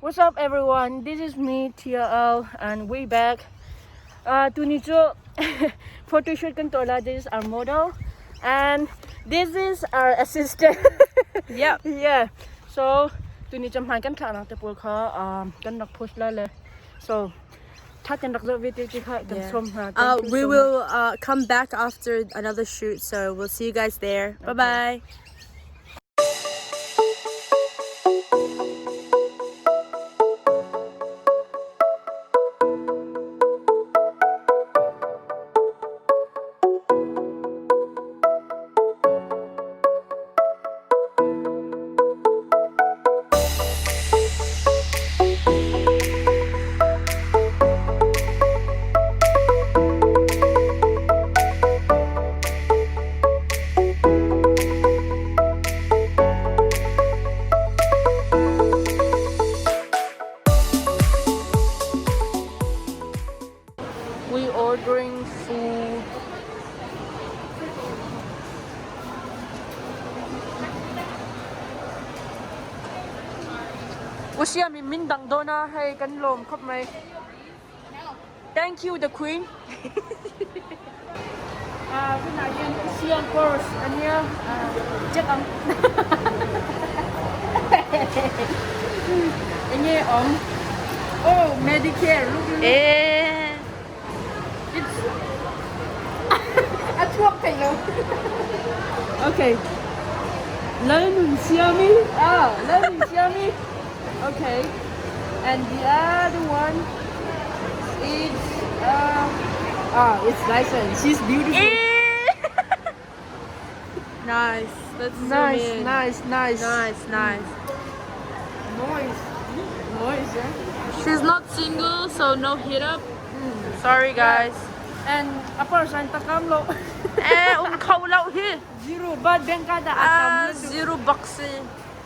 What's up, everyone? This is me, TRL, and we back. To photo shoot controller. This is our model, and this is our assistant. Yep. Yeah. So, to mai kan thả te pol kha kan nak push la le. So, thắt chân đặc video chi khai kan som ha. We will come back after another shoot, so we'll see you guys there. Bye bye. We ordering food. Usia mi min dang dona hay kan lom khop mai. Thank you, the queen. Cái này em Usia course anh nhá. Chết ông. Anh nhá ông. Oh, Medicare. Look. It's a thuốc thầy luôn. Okay. Lấy mình Xiaomi. Lấy mình Xiaomi. Okay. And the other one is it's license. She's beautiful. Nice. Let's zoom Nice, in. nice. Nice. Noise, yeah. She's not single, so no hit up. Sorry, guys. And a person takamlo. Khâu lâu hi. Zero bad bengkada atam. Zero boxy.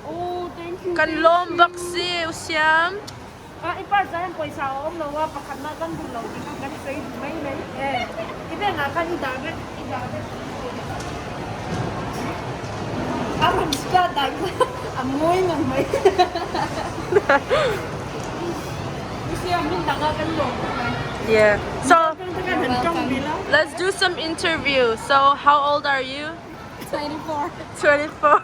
Oh, thank you. Kan lom boxy usiam. Ipar sa yan po isa om lo wa pakat na kan bulo di kan say may ibe nga kan idagat. Alam siya dag amoy ng may. Siya min dagagan lo. Yeah. So So let's do some interview. So how old are you? 24. 24.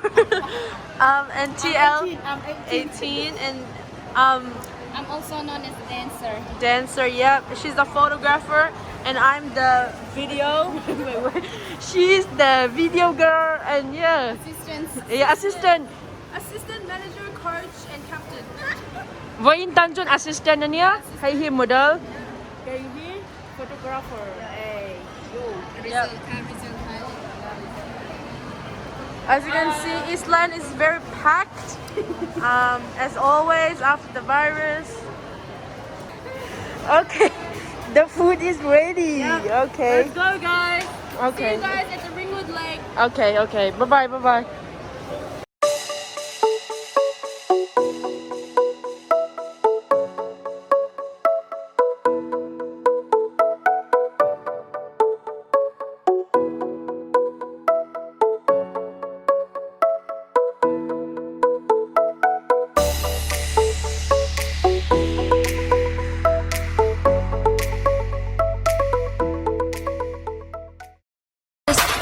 And TL I'm 18 and I'm also known as a dancer. dancer. Yep. She's a photographer and I'm the video. Wait. She's the video girl and yeah. Assistants. Assistant manager, coach and captain. Voin tanjun assistant na niya. Kay hi model. Kay hi photographer. Yep. As you can see, Eastland is very packed. As always, after the virus. Okay. The food is ready. Okay. Let's go, guys. Okay. See you guys at the Ringwood Lake. Okay. Bye-bye.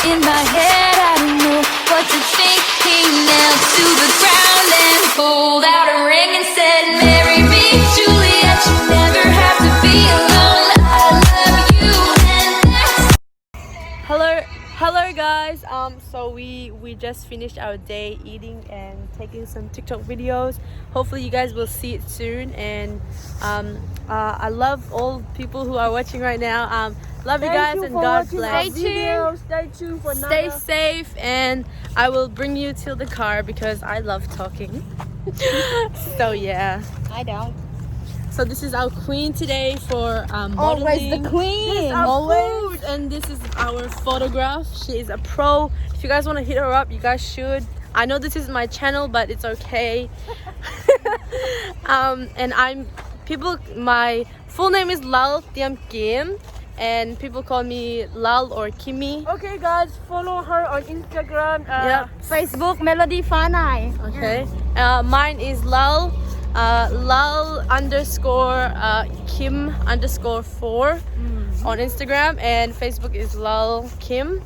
In my head, I don't know what to think. He knelt to the ground and pulled out a ring and said, "Marry me, Juliet. You never have to be alone. I love you, and that's." Hello, guys. So we just finished our day eating and taking some TikTok videos. Hopefully, you guys will see it soon. And I love all people who are watching right now. Love you guys and God bless. Stay tuned for Stay safe, and I will bring you to the car because I love talking. So yeah. I don't. So this is our queen today for modeling. Always the queen. This is our Always. food, and this is our photograph. She is a pro. If you guys want to hit her up, you guys should. I know this is my channel, but it's okay. And my full name is Lal Tiam Kim. and people call me Lal or Kimi. Okay guys, follow her on Instagram, Yep. Facebook Melody Fanai. Okay. Mine is Lal lal underscore Kim underscore 4 on Instagram, and Facebook is lal Kim.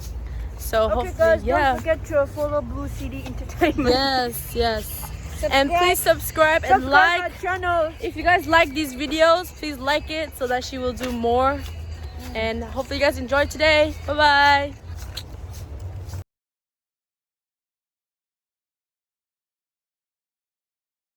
So Okay, hopefully, guys, yeah. don't forget to follow Blue City Entertainment. Yes. And please subscribe and Subscribe like. my channel. If you guys like these videos, please like it so that she will do more. And hopefully you guys enjoyed today. Bye bye.